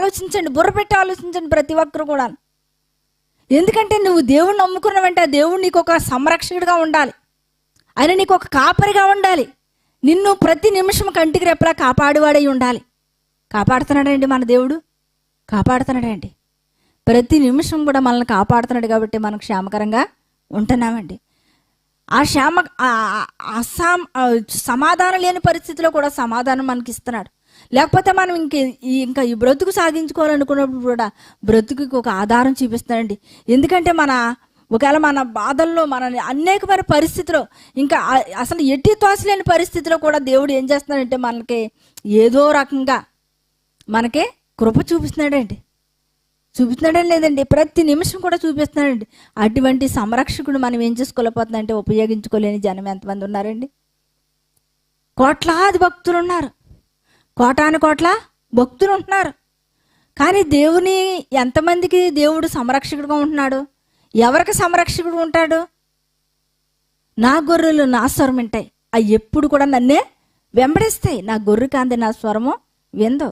ఆలోచించండి, బుర్ర పెట్టి ఆలోచించండి ప్రతి ఒక్కరు కూడా. ఎందుకంటే నువ్వు దేవుణ్ణి నమ్ముకున్నావంటే ఆ దేవుడు నీకు ఒక సంరక్షకుడిగా ఉండాలి, ఆయన నీకు ఒక కాపరిగా ఉండాలి, నిన్ను ప్రతి నిమిషం కంటికి రెప్పలా కాపాడువాడై ఉండాలి. కాపాడుతున్నాడండి మన దేవుడు, కాపాడుతున్నాడండి. ప్రతి నిమిషం కూడా మనల్ని కాపాడుతున్నాడు కాబట్టి మనం క్షేమకరంగా ఉంటున్నామండి. ఆ సమాధానం లేని పరిస్థితిలో కూడా సమాధానం మనకి ఇస్తున్నాడు. లేకపోతే మనం ఇంకా ఈ బ్రతుకు సాగించుకోవాలనుకున్నప్పుడు కూడా బ్రతుకుకి ఒక ఆధారం చూపిస్తున్నాడండి. ఎందుకంటే ఒకవేళ మన బాధల్లో మన అనేకమైన పరిస్థితిలో ఇంకా అసలు ఎట్టి తోసలేని పరిస్థితిలో కూడా దేవుడు ఏం చేస్తున్నాడంటే మనకి ఏదో రకంగా మనకే కృప చూపిస్తున్నాడండి లేదండి, ప్రతి నిమిషం కూడా చూపిస్తున్నాడండి. అటువంటి సంరక్షకుడు మనం ఏం చేసుకోలేకపోతుందంటే ఉపయోగించుకోలేని జనం ఎంతమంది ఉన్నారండి? కోట్లాది భక్తులు ఉన్నారు, కోటాను కోట్ల భక్తులు ఉంటున్నారు. కానీ దేవుని ఎంతమందికి దేవుడు సంరక్షకుడుగా ఉంటున్నాడు? ఎవరికి సంరక్షకుడు ఉంటాడు? నా గొర్రెలు నా స్వరం వింటాయి, అవి ఎప్పుడు కూడా నన్నే వెంబడిస్తాయి, నా గొర్రె కాంతి నా స్వరము విందో.